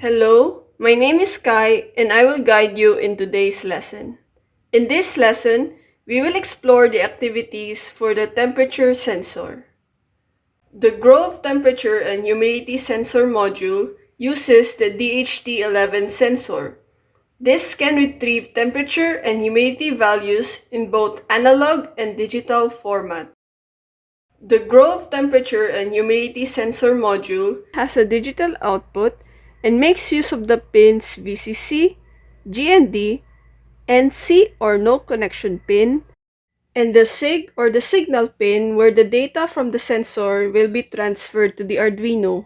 Hello, my name is Kai and I will guide you in today's lesson. In this lesson, we will explore the activities for the temperature sensor. The grove temperature and humidity sensor module uses the DHT11 sensor. This can retrieve temperature and humidity values in both analog and digital format. The grove temperature and humidity sensor module has a digital output and makes use of the pins VCC, GND, NC or no connection pin, and the SIG or the signal pin where the data from the sensor will be transferred to the Arduino.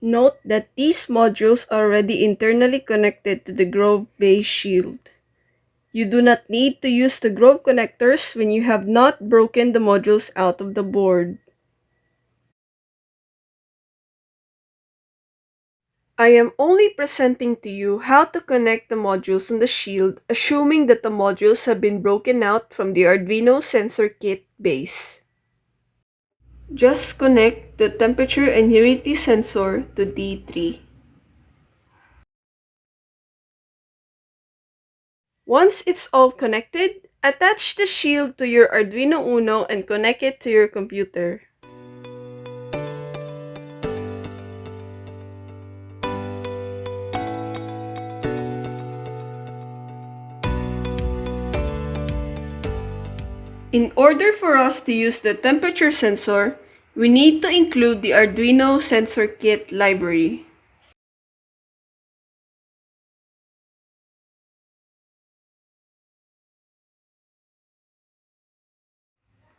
Note that these modules are already internally connected to the grove base shield. You do not need to use the grove connectors when you have not broken the modules out of the board. I am only presenting to you how to connect the modules on the shield, assuming that the modules have been broken out from the Arduino Sensor Kit Base. Just connect the temperature and humidity sensor to D3. Once it's all connected, attach the shield to your Arduino Uno and connect it to your computer. In order for us to use the temperature sensor, we need to include the Arduino Sensor Kit library.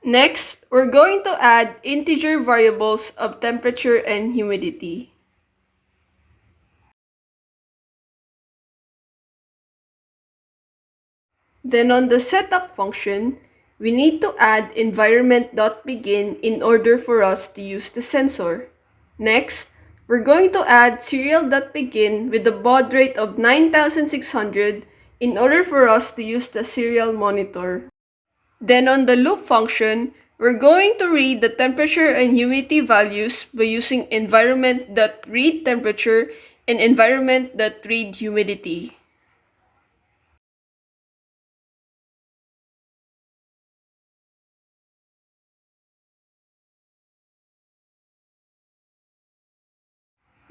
Next, we're going to add integer variables of temperature and humidity. Then on the setup function, we need to add environment.begin in order for us to use the sensor. Next, we're going to add serial.begin with a baud rate of 9600 in order for us to use the serial monitor. Then on the loop function, we're going to read the temperature and humidity values by using environment.readTemperature and environment.readHumidity.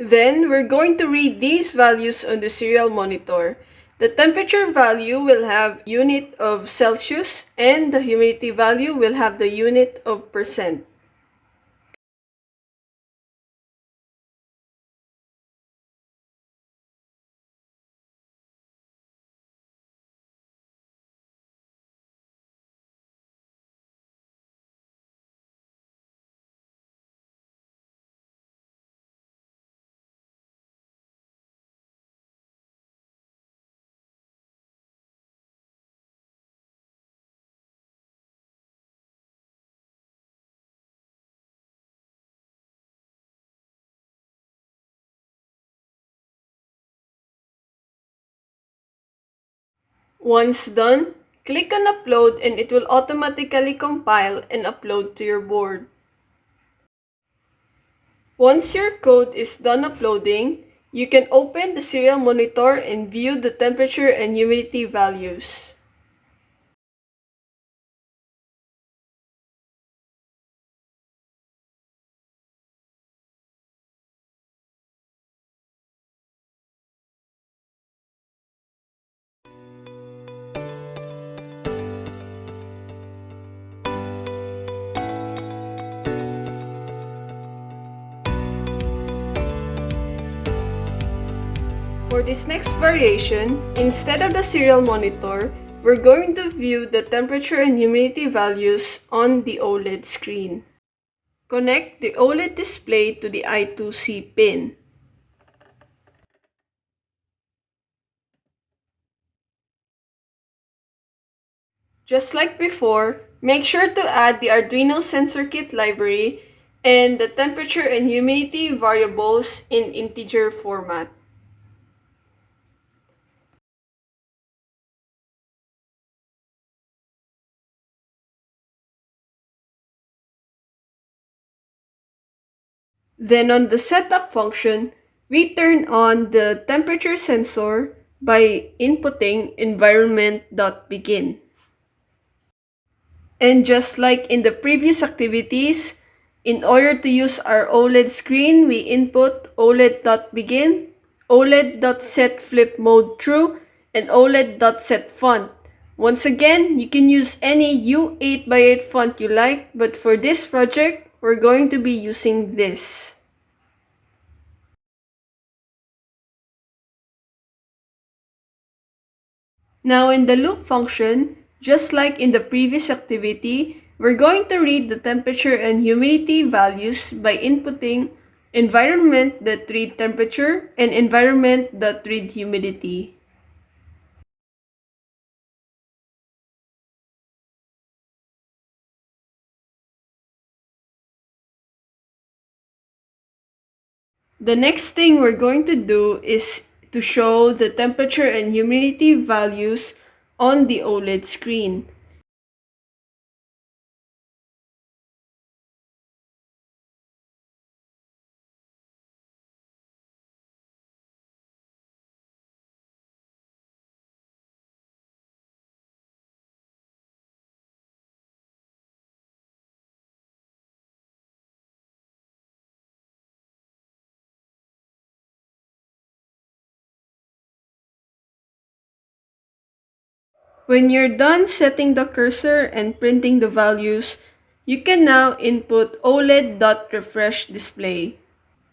Then we're going to read these values on the serial monitor. The temperature value will have unit of Celsius and the humidity value will have the unit of percent. Once done, click on upload and it will automatically compile and upload to your board. Once your code is done uploading, you can open the serial monitor and view the temperature and humidity values. For this next variation, instead of the serial monitor, we're going to view the temperature and humidity values on the OLED screen. Connect the OLED display to the I2C pin. Just like before, make sure to add the Arduino Sensor Kit library and the temperature and humidity variables in integer format. Then on the setup function, we turn on the temperature sensor by inputting environment.begin. And just like in the previous activities, in order to use our OLED screen, we input OLED.begin, OLED.setFlipMode true, and OLED.setFont. Once again, you can use any U8x8 font you like, but for this project, we're going to be using this. Now in the loop function, just like in the previous activity, we're going to read the temperature and humidity values by inputting environment.read temperature and environment.read humidity. The next thing we're going to do is to show the temperature and humidity values on the OLED screen. When you're done setting the cursor and printing the values, you can now input OLED.refresh display.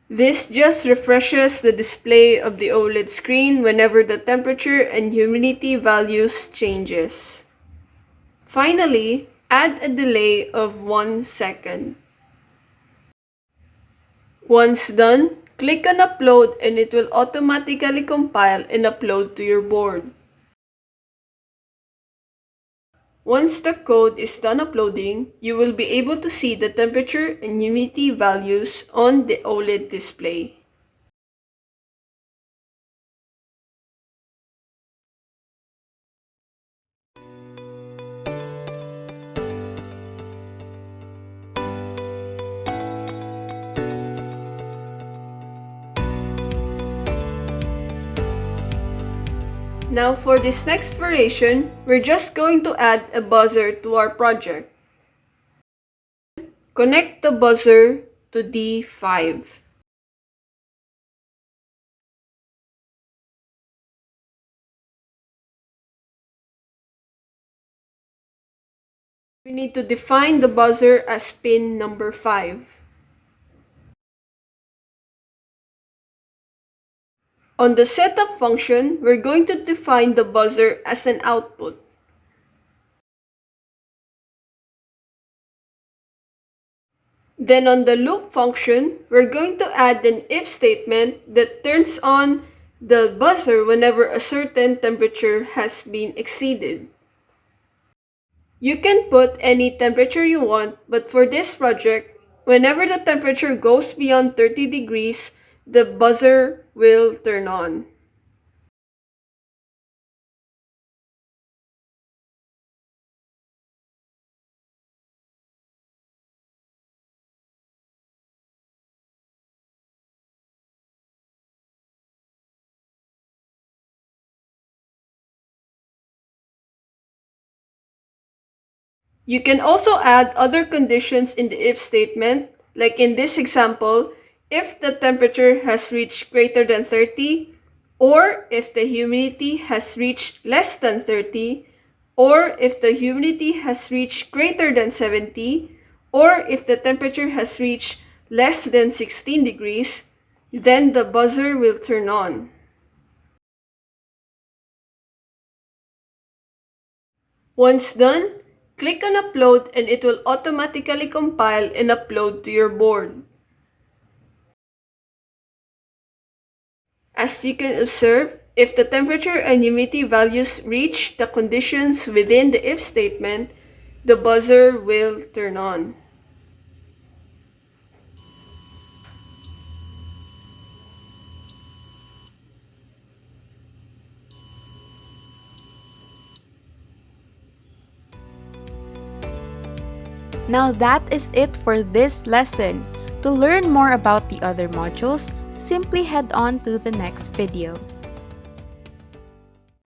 This just refreshes the display of the OLED screen whenever the temperature and humidity values changes. Finally, add a delay of 1 second. Once done, click on upload and it will automatically compile and upload to your board. Once the code is done uploading, you will be able to see the temperature and humidity values on the OLED display. Now for this next variation, we're just going to add a buzzer to our project. Connect the buzzer to D5. We need to define the buzzer as pin number 5. On the setup function, we're going to define the buzzer as an output. Then on the loop function, we're going to add an if statement that turns on the buzzer whenever a certain temperature has been exceeded. You can put any temperature you want, but for this project, whenever the temperature goes beyond 30 degrees, the buzzer will turn on. You can also add other conditions in the if statement, like in this example, if the temperature has reached greater than 30, or if the humidity has reached less than 30, or if the humidity has reached greater than 70, or if the temperature has reached less than 16 degrees, then the buzzer will turn on. Once done, click on upload and it will automatically compile and upload to your board. As you can observe, if the temperature and humidity values reach the conditions within the if statement, the buzzer will turn on. Now that is it for this lesson. To learn more about the other modules, simply head on to the next video.